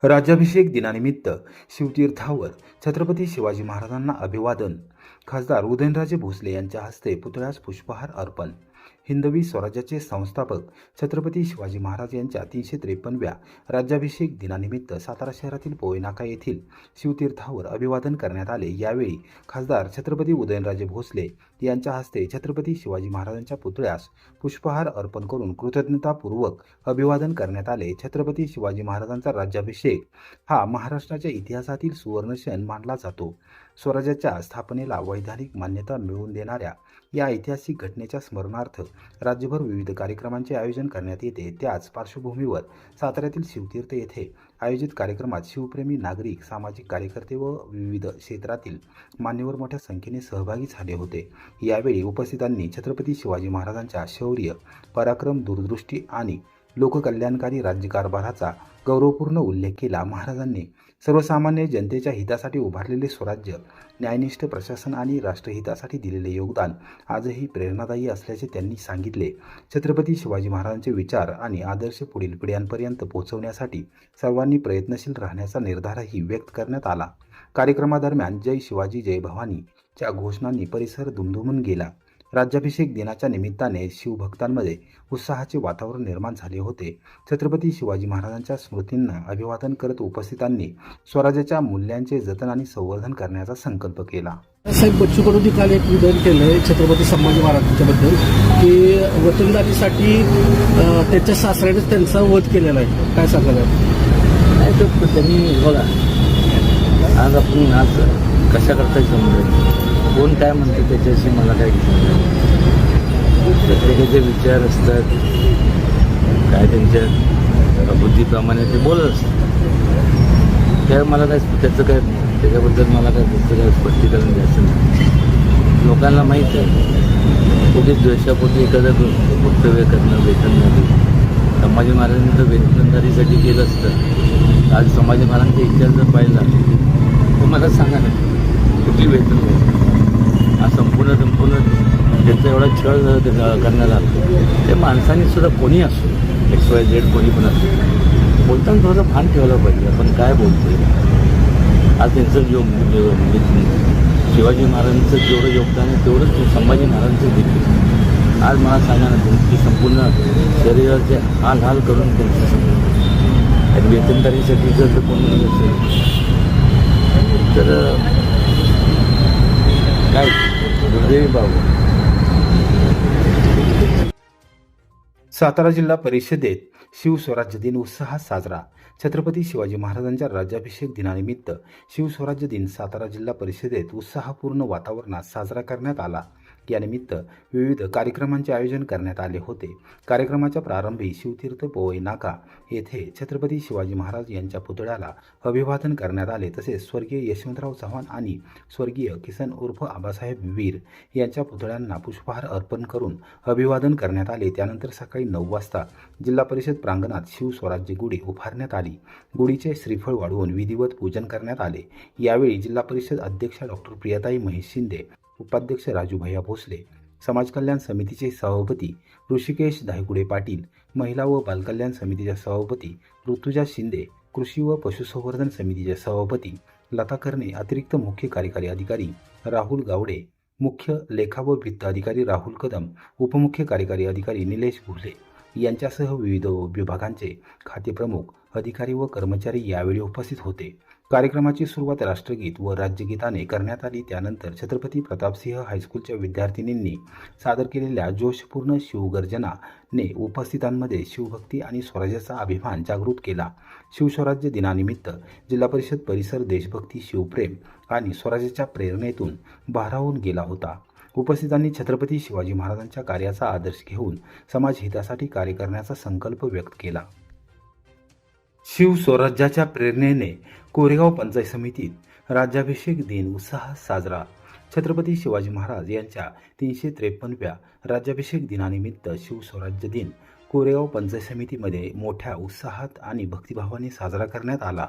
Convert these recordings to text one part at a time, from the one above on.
राज्याभिषेक दिनानिमित्त शिवतीर्थावर छत्रपती शिवाजी महाराजांना अभिवादन. खासदार उदयनराजे भोसले यांच्या हस्ते पुतळ्यास पुष्पहार अर्पण. हिंदवी स्वराज्याचे संस्थापक छत्रपती शिवाजी महाराज यांच्या 353व्या राज्याभिषेक दिनानिमित्त सातारा शहरातील पोयनाका येथील शिवतीर्थावर अभिवादन करण्यात आले. यावेळी खासदार छत्रपती उदयनराजे भोसले यांच्या हस्ते छत्रपती शिवाजी महाराजांच्या पुतळ्यास पुष्पहार अर्पण करून कृतज्ञतापूर्वक अभिवादन करण्यात आले. छत्रपती शिवाजी महाराजांचा राज्याभिषेक हा महाराष्ट्राच्या इतिहासातील सुवर्ण क्षण मानला जातो. स्वराज्याच्या स्थापनेला वैधानिक मान्यता मिळवून देणाऱ्या या ऐतिहासिक घटनेच्या स्मरणार्थ राज्यभर विविध कार्यक्रमांचे आयोजन करण्यात येते. त्याच पार्श्वभूमीवर साताऱ्यातील शिवतीर्थ येथे आयोजित कार्यक्रमात शिवप्रेमी नागरिक, सामाजिक कार्यकर्ते व विविध क्षेत्रातील मान्यवर मोठ्या संख्येने सहभागी झाले होते. यावेळी उपस्थितांनी छत्रपती शिवाजी महाराजांच्या शौर्य, पराक्रम, दूरदृष्टी आणि लोककल्याणकारी राज्यकारभाराचा गौरवपूर्ण उल्लेख केला. महाराजांनी सर्वसामान्य जनतेच्या हितासाठी उभारलेले स्वराज्य, न्यायनिष्ठ प्रशासन आणि राष्ट्रहितासाठी दिलेले योगदान आजही प्रेरणादायी असल्याचे त्यांनी सांगितले. छत्रपती शिवाजी महाराजांचे विचार आणि आदर्श पुढील पिढ्यांपर्यंत पोहोचवण्यासाठी सर्वांनी प्रयत्नशील राहण्याचा निर्धारही व्यक्त करण्यात आला. कार्यक्रमादरम्यान जय शिवाजी जय भवानी च्या घोषणांनी परिसर दुमदुमून गेला. राज्याभिषेक दिनाच्या निमित्ताने शिवभक्तांमध्ये उत्साहाचे वातावरण निर्माण झाले होते. छत्रपती शिवाजी महाराजांच्या स्मृतींना अभिवादन करत उपस्थितांनी स्वराज्याच्या मूल्यांचे जतन आणि संवर्धन करण्याचा संकल्प केला. साहेब, बच्चू कडूंनी काल एक विधान केलंय छत्रपती संभाजी महाराजांच्याबद्दल की वतनदारीसाठी त्यांच्या सासऱ्याने त्यांचा वध केलेला आहे. काय सांगायला? नाही, तो त्यांनी बघा, आज आपण आज कशा करता समजेल, कोण काय म्हणते त्याच्याशी मला काय घेतलं नाही. प्रत्येकाचे विचार असतात, काय त्यांच्या बुद्धीप्रमाणे ते बोलत असतात. त्या मला काय त्याचं काय त्याच्याबद्दल मला काय त्याचं काय स्पष्टीकरण द्यायचं नाही. लोकांना माहीत आहे कुठे द्वेषापोटी एखादं वक्तव्य करणं वेतनदारी. संभाजी महाराजांनी तर वेतनदारीसाठी केलं असतं. आज संभाजी महाराजांचा इतिहास जर पाहिला तर मला सांगा ना कुठली वेतन हा संपूर्ण त्यांचा एवढा छळ करण्यात आला. त्या माणसांनी सुद्धा कोणी असो, XYZ कोणी पण असो, बोलताना थोडं भान ठेवलं पाहिजे आपण काय बोलतोय. आज त्यांचं शिवाजी महाराजांचं जेवढं योगदान आहे तेवढंच संभाजी महाराजांचं देखील. आज मला सांगा ना, त्यांची संपूर्ण शरीराचे हाल करून त्यांचं वेतनदारीसाठी जर कोणी असेल तर काय दुर्दैवी बाबू. सातारा जिल्हा परिषदेत शिवस्वराज्य दिन उत्साहात साजरा. छत्रपती शिवाजी महाराजांच्या राज्याभिषेक दिनानिमित्त शिवस्वराज्य दिन सातारा जिल्हा परिषदेत उत्साहपूर्ण वातावरणात साजरा करण्यात आला. यानिमित्त विविध कार्यक्रमांचे आयोजन करण्यात आले होते. कार्यक्रमाच्या प्रारंभी शिवतीर्थ पोयनाका येथे छत्रपती शिवाजी महाराज यांच्या पुतळ्याला अभिवादन करण्यात आले. तसेच स्वर्गीय यशवंतराव चव्हाण आणि स्वर्गीय किसन उर्फ आबासाहेब वीर यांच्या पुतळ्यांना पुष्पहार अर्पण करून अभिवादन करण्यात आले. त्यानंतर सकाळी 9 वाजता जिल्हा परिषद प्रांगणात शिवस्वराज्य गुढी उभारण्यात आली. गुढीचे श्रीफळ वाढवून विधिवत पूजन करण्यात आले. यावेळी जिल्हा परिषद अध्यक्षा डॉक्टर प्रियाताई महेश शिंदे, उपाध्यक्ष राजू भैया भोसले, समाज कल्याण समितीचे सभापती ऋषिकेश धायगुडे पाटील, महिला व बालकल्याण समितीच्या सभापती ऋतुजा शिंदे, कृषी व पशुसंवर्धन समितीच्या सभापती लता कर्णे, अतिरिक्त मुख्य कार्यकारी अधिकारी राहुल गावडे, मुख्य लेखा व वित्त अधिकारी राहुल कदम, उपमुख्य कार्यकारी अधिकारी निलेश भुले यांच्यासह विविध विभागांचे खातेप्रमुख, अधिकारी व कर्मचारी यावेळी उपस्थित होते. कार्यक्रमाची सुरुवात राष्ट्रगीत व राज्यगीताने करण्यात आली. त्यानंतर छत्रपती प्रतापसिंह हायस्कूलच्या विद्यार्थिनींनी सादर केलेल्या जोशपूर्ण शिवगर्जनाने उपस्थितांमध्ये शिवभक्ती आणि स्वराज्याचा अभिमान जागृत केला. शिवस्वराज्य दिनानिमित्त जिल्हा परिषद परिसर देशभक्ती, शिवप्रेम आणि स्वराज्याच्या प्रेरणेतून भारावून गेला होता. उपस्थितांनी छत्रपती शिवाजी महाराजांच्या कार्याचा आदर्श घेऊन समाजहितासाठी कार्य करण्याचा संकल्प व्यक्त केला. शिवस्वराज्याच्या प्रेरणेने कोरेगाव पंचायत समितीत राज्याभिषेक दिन उत्साहात साजरा. छत्रपती शिवाजी महाराज यांच्या 353व्या राज्याभिषेक दिनानिमित्त शिवस्वराज्य दिन कोरेगाव पंचायत समितीमध्ये मोठ्या उत्साहात आणि भक्तिभावाने साजरा करण्यात आला.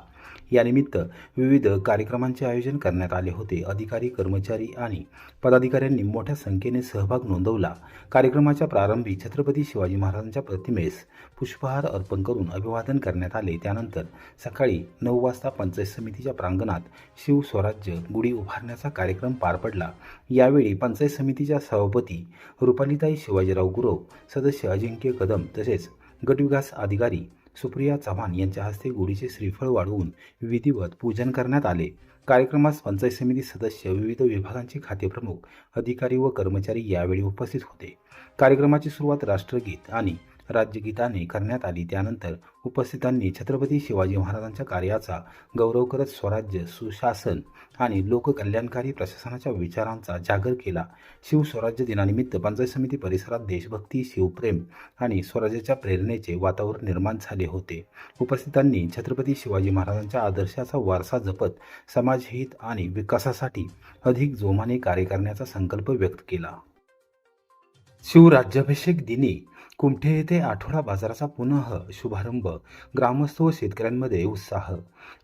यानिमित्त विविध कार्यक्रमांचे आयोजन करण्यात आले होते. अधिकारी, कर्मचारी आणि पदाधिकाऱ्यांनी मोठ्या संख्येने सहभाग नोंदवला. कार्यक्रमाच्या प्रारंभी छत्रपती शिवाजी महाराजांच्या प्रतिमेस पुष्पहार अर्पण करून अभिवादन करण्यात आले. त्यानंतर सकाळी 9 वाजता पंचायत समितीच्या प्रांगणात शिवस्वराज्य गुढी उभारण्याचा कार्यक्रम पार पडला. यावेळी पंचायत समितीच्या सभापती रुपालीताई शिवाजीराव गुरव, सदस्य अजिंक्य कदम तसेच गटविकास अधिकारी सुप्रिया चव्हाण यांच्या हस्ते गुढीचे श्रीफळ वाढवून विधिवत पूजन करण्यात आले. कार्यक्रमास पंचायत समिती सदस्य, विविध विभागांचे खातेप्रमुख, अधिकारी व कर्मचारी यावेळी उपस्थित होते. कार्यक्रमाची सुरुवात राष्ट्रगीत आणि राज्यगीताने करण्यात आली. त्यानंतर उपस्थितांनी छत्रपती शिवाजी महाराजांच्या कार्याचा गौरव करत स्वराज्य, सुशासन आणि लोककल्याणकारी प्रशासनाच्या विचारांचा जागर केला. शिवस्वराज्य दिनानिमित्त पंचायत समिती परिसरात देशभक्ती, शिवप्रेम आणि स्वराज्याच्या प्रेरणेचे वातावरण निर्माण झाले होते. उपस्थितांनी छत्रपती शिवाजी महाराजांच्या आदर्शाचा वारसा जपत समाजहित आणि विकासासाठी अधिक जोमाने कार्य करण्याचा संकल्प व्यक्त केला. शिवराज्याभिषेक दिनी कुमठे येथे आठवडा बाजाराचा पुनः शुभारंभ, ग्रामस्थ व शेतकऱ्यांमध्ये उत्साह.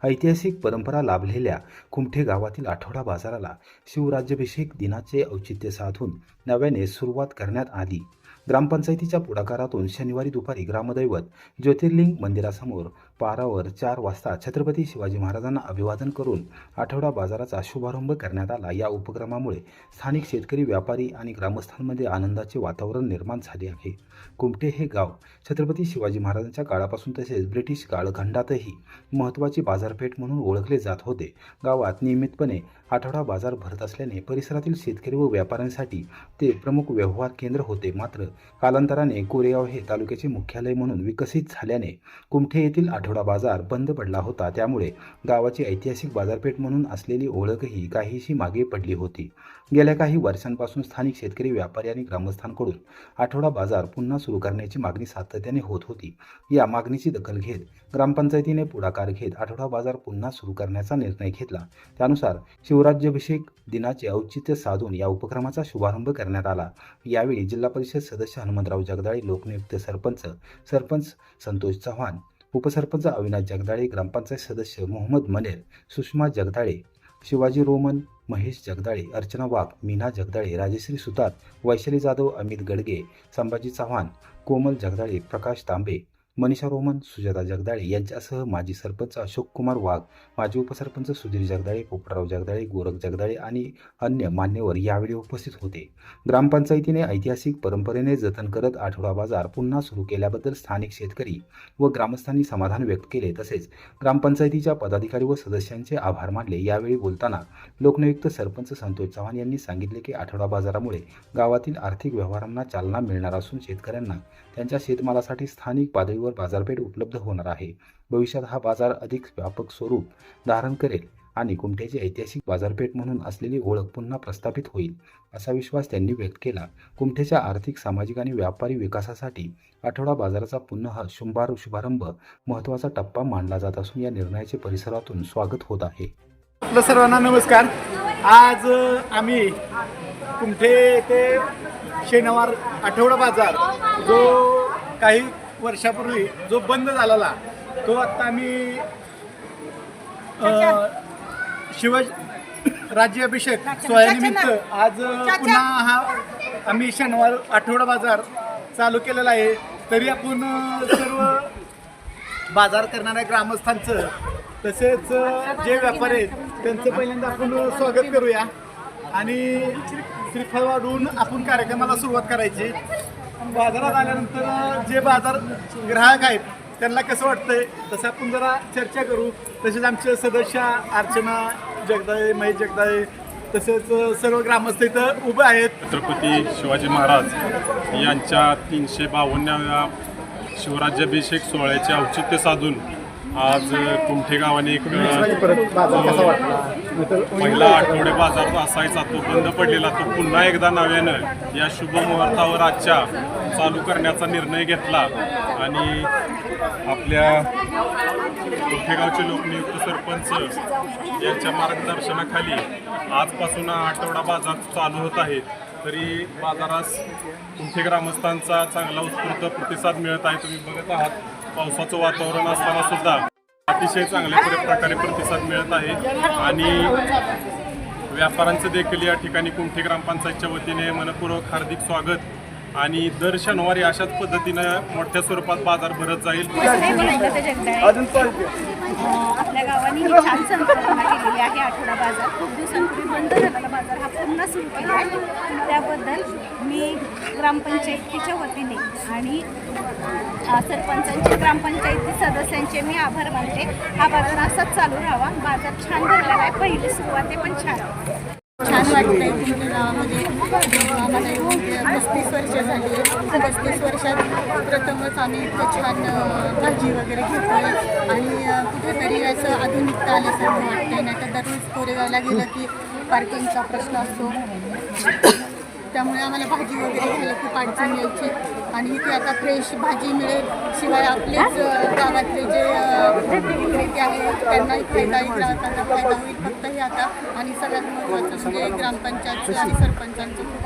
ऐतिहासिक परंपरा लाभलेल्या कुमठे गावातील आठवडा बाजाराला शिवराज्याभिषेक दिनाचे औचित्य साधून नव्याने सुरुवात करण्यात आली. ग्रामपंचायतीच्या पुढाकारातून शनिवारी दुपारी ग्रामदैवत ज्योतिर्लिंग मंदिरासमोर पारावर 4 वाजता छत्रपती शिवाजी महाराजांना अभिवादन करून आठवडा बाजाराचा शुभारंभ करण्यात आला. या उपक्रमामुळे स्थानिक शेतकरी, व्यापारी आणि ग्रामस्थांमध्ये आनंदाचे वातावरण निर्माण झाले आहे. कुमठे हे गाव छत्रपती शिवाजी महाराजांच्या काळापासून तसेच ब्रिटिश काळखंडातही महत्त्वाची बाजारपेठ म्हणून ओळखले जात होते. गावात नियमितपणे आठवडा बाजार भरत असल्याने परिसरातील शेतकरी व व्यापाऱ्यांसाठी ते प्रमुख व्यवहार केंद्र होते. मात्र कालांतराने कोरेगाव हे तालुक्याचे मुख्यालय म्हणून विकसित झाल्याने कुमठे येथील आठवडा बाजार बंद पडला होता. त्यामुळे गावाची ऐतिहासिक बाजारपेठ म्हणून असलेली ओळखही काहीशी मागे पडली होती. गेल्या काही वर्षांपासून स्थानिक शेतकरी, व्यापारी आणि ग्रामस्थांकडून आठवडा बाजार पुन्हा सुरू करण्याची मागणी सातत्याने होत होती. या मागणीची दखल घेत ग्रामपंचायतीने पुढाकार घेत आठवडा बाजार पुन्हा सुरू करण्याचा निर्णय घेतला. त्यानुसार शिवराज्याभिषेक दिनाचे औचित्य साधून या उपक्रमाचा शुभारंभ करण्यात आला. यावेळी जिल्हा परिषद सदस्य हनुमंतराव जगदाळे, लोकनियुक्त सरपंच संतोष चव्हाण, उपसरपंच अविनाश जगदाळे, ग्रामपंचायत सदस्य मोहम्मद मनेर, सुषमा जगदाळे, शिवाजी रोमन, महेश जगदाळे, अर्चना वाघ, मीना जगदाळे, राजश्री सुतार, वैशाली जाधव, अमित गडगे, संभाजी चव्हाण, कोमल जगदाळे, प्रकाश तांबे, मनीषा रोमन, सुजाता जगदाळे यांच्यासह माजी सरपंच अशोक कुमार वाघ, माजी उपसरपंच सुधीर जगदाळे, पोपटराव जगदाळे, गोरख जगदाळे आणि अन्य मान्यवर यावेळी उपस्थित होते. ग्रामपंचायतीने ऐतिहासिक परंपरेने जतन करत आठवडा बाजार पुन्हा सुरू केल्याबद्दल स्थानिक शेतकरी व ग्रामस्थांनी समाधान व्यक्त केले. तसेच ग्रामपंचायतीच्या पदाधिकारी व सदस्यांचे आभार मानले. यावेळी बोलताना लोकनियुक्त सरपंच संतोष चव्हाण यांनी सांगितले की आठवडा बाजारामुळे गावातील आर्थिक व्यवहारांना चालना मिळणार असून शेतकऱ्यांना त्यांच्या शेतमालासाठी स्थानिक पातळीवर बाजारपेठ उपलब्ध होणार आहे. भविष्यात हा बाजार अधिक व्यापक स्वरूप धारण करेल आणि कुमठेची ऐतिहासिक बाजारपेठ म्हणून असलेली ओळख पुन्हा प्रस्थापित होईल असा विश्वास त्यांनी व्यक्त केला. कुमठेच्या आर्थिक, सामाजिक आणि व्यापारी विकासासाठी आठवडा बाजाराचा पुन्हा शुभारंभ महत्त्वाचा टप्पा मानला जात असून या निर्णयाचे परिसरातून स्वागत होत आहे. आपलं सर्वांना नमस्कार. आज आम्ही कुमठे ते शनिवार आठवडा बाजार जो काही वर्षापूर्वी जो बंद झालेला तो आता आम्ही शिवाजी राज्याभिषेक सोहळ्यानिमित्त आज पुन्हा हा आम्ही शनिवार आठवडा बाजार चालू केलेला आहे. तरी आपण सर्व बाजार करणाऱ्या ग्रामस्थांचं तसेच जे व्यापारी आहेत त्यांचं पहिल्यांदा आपण स्वागत करूया आणि श्रीफळ वाढवून आपण कार्यक्रमाला सुरुवात करायची. बाजारात आल्यानंतर जे बाजार ग्राहक आहेत त्यांना कसं वाटतंय तसं आपण जरा चर्चा करू. तसेच आमचे सदस्य अर्चना जगदाळे, महेश जगदाळे तसेच सर्व ग्रामस्थ इथं उभे आहेत. छत्रपती शिवाजी महाराज यांच्या 352व्या शिवराज्याभिषेक सोहळ्याचे औचित्य साधून आज कुमठे गावाने एक पहिला आठवडे बाजार असायचा तो बंद पडलेला तो पुन्हा एकदा नव्यानं या शुभ मुहूर्तावर आजच्या चालू करण्याचा निर्णय घेतला आणि आपल्या कुमठे गावचे लोकनियुक्त सरपंच यांच्या मार्गदर्शनाखाली आजपासून हा आठवडा बाजार चालू होत आहे. तरी बाजारास कुमठे ग्रामस्थांचा चांगला उत्स्फूर्त प्रतिसाद मिळत आहे. तुम्ही बघत आहात पावसाचं वातावरण असताना सुद्धा अतिशय चांगल्या प्रकारे प्रतिसाद मिळत आहे आणि व्यापाऱ्यांचं देखील या ठिकाणी कुमठी ग्रामपंचायतच्या वतीने मनपूर्वक हार्दिक स्वागत आणि दर शनिवारी अशाच पद्धतीनं मोठ्या स्वरूपात बाजार भरत जाईल. आपल्या गावाने ही छान संकल्पना केलेली आहे. आठवडा बाजार खूप दिवसांपूर्वी बंद झालेला बाजार हा पुन्हा सुरू केला आहे. त्याबद्दल मी ग्रामपंचायतीच्या वतीने आणि सरपंचांचे ग्रामपंचायती सदस्यांचे मी आभार मानते. हा बाजार असाच चालू राहावा. बाजार छान भरलेला आहे. पहिली सुरुवात आहे पण छान वाटतंय. कुमठी गावामध्ये आम्हाला 35 वर्ष झाली. 35 वर्षात प्रथमच आम्ही इतकं छान भाजी वगैरे घेतो आणि कुठेतरी असं आधुनिकता आल्यासारखं वाटतंय. नाही तर दररोज कोरेगावला गेलं की पार्किंगचा प्रश्न असतो. त्यामुळे आम्हाला भाजी वगैरे घ्यायला खूप अडचण यायची आणि इथे आता फ्रेश भाजी मिळेल. शिवाय आपलेच गावातले जे विक्रेते आहेत त्यांनाही फायदा ग्राहकांना फायदा होईल. फक्त हे आता आणि सगळ्यात महत्त्वाचं म्हणजे ग्रामपंचायतचे आणि सरपंचांचे खूप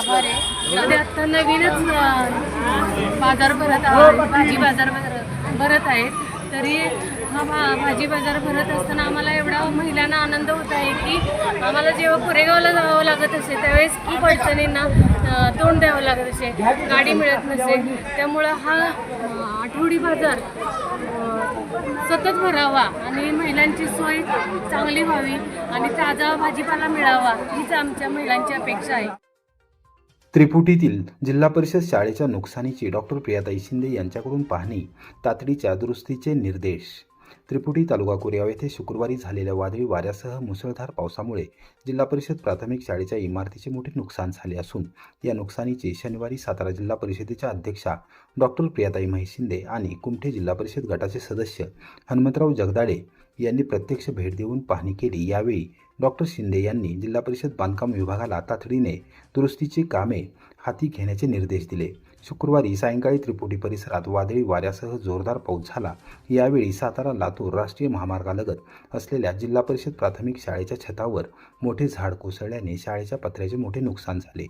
आभार आहे. आता नवीनच बाजार भाजी बाजार भरत आहेत. तरी हा भाजी बाजार भरत असताना आम्हाला एवढा महिलांना आनंद होत आहे की आम्हाला जेव्हा कोरेगावला जावं लागत असे त्यावेळेस खूप अडचणींना तोंड द्यावं लागत असे, गाडी मिळत नसे. त्यामुळं हा आठवडी बाजार सतत भरावा आणि महिलांची सोय चांगली व्हावी आणि ताजा भाजीपाला मिळावा हीच आमच्या महिलांची अपेक्षा आहे. त्रिपुटीतील जिल्हा परिषद शाळेच्या नुकसानीची डॉक्टर प्रियाताई शिंदे यांच्याकडून पाहणी, तातडीच्या दुरुस्तीचे निर्देश. त्रिपुटी तालुका कोरेगाव येथे शुक्रवारी झालेल्या वादळी वाऱ्यासह मुसळधार पावसामुळे जिल्हा परिषद प्राथमिक शाळेच्या इमारतीचे मोठे नुकसान झाले असून या नुकसानीची शनिवारी सातारा जिल्हा परिषदेच्या अध्यक्षा डॉक्टर प्रियाताई शिंदे आणि कुमठी जिल्हा परिषद गटाचे सदस्य हनुमंतराव जगदाळे यांनी प्रत्यक्ष भेट देऊन पाहणी केली. यावेळी डॉक्टर शिंदे यांनी जिल्हा परिषद बांधकाम विभागाला तातडीने दुरुस्तीची कामे हाती घेण्याचे निर्देश दिले. शुक्रवारी सायंकाळी त्रिपुटी परिसरात वादळी वाऱ्यासह जोरदार पाऊस झाला. यावेळी सातारा लातूर राष्ट्रीय महामार्गालगत असलेल्या जिल्हा परिषद प्राथमिक शाळेच्या छतावर मोठे झाड कोसळल्याने शाळेच्या पत्र्याचे मोठे नुकसान झाले.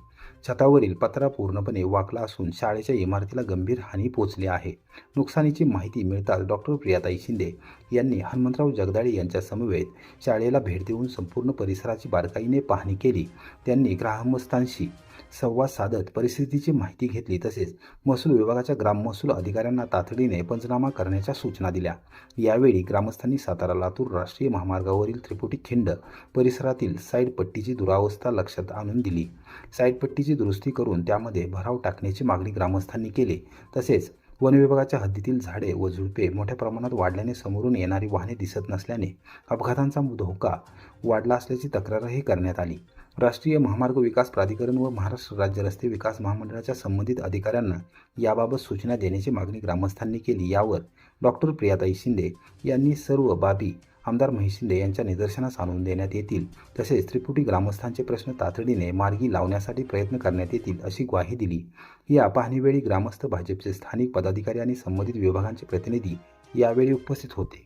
छतावरील पत्रा पूर्णपणे वाकला असून शाळेच्या इमारतीला गंभीर हानी पोहोचली आहे. नुकसानीची माहिती मिळताच डॉक्टर प्रियाताई शिंदे यांनी हनुमंतराव जगदाळे यांच्या समवेत शाळेला भेट देऊन संपूर्ण परिसराची बारकाईने पाहणी केली. त्यांनी ग्रामस्थांशी संवाद साधत परिस्थितीची माहिती घेतली. तसेच महसूल विभागाच्या ग्राम महसूल अधिकाऱ्यांना तातडीने पंचनामा करण्याच्या सूचना दिल्या. यावेळी ग्रामस्थांनी सातारा लातूर राष्ट्रीय महामार्गावरील त्रिपुटी खिंड परिसरातील साईड पट्टीची दुरावस्था लक्षात आणून दिली. साईड पट्टीची दुरुस्ती करून त्यामध्ये भराव टाकण्याची मागणी ग्रामस्थांनी केली. तसेच वन विभागाच्या हद्दीतील झाडे व झुडपे मोठ्या प्रमाणात वाढल्याने समोरून येणारी वाहने दिसत नसल्याने अपघातांचा धोका वाढला असल्याची तक्रारही करण्यात आली. राष्ट्रीय महामार्ग विकास प्राधिकरण व महाराष्ट्र राज्य रस्ते विकास महामंडळाच्या संबंधित अधिकाऱ्यांना याबाबत सूचना देण्याची मागणी ग्रामस्थांनी केली. यावर डॉक्टर प्रियाताई शिंदे यांनी सर्व बाबी आमदार शिंदे यांच्या निदर्शनास आणून देण्यात येतील. तसेच त्रिपुटी ग्रामस्थांचे प्रश्न तातडीने मार्गी लावण्यासाठी प्रयत्न करण्यात येतील अशी ग्वाही दिली. या पाहणीवेळी ग्रामस्थ, भाजपचे स्थानिक पदाधिकारी आणि संबंधित विभागांचे प्रतिनिधी यावेळी उपस्थित होते.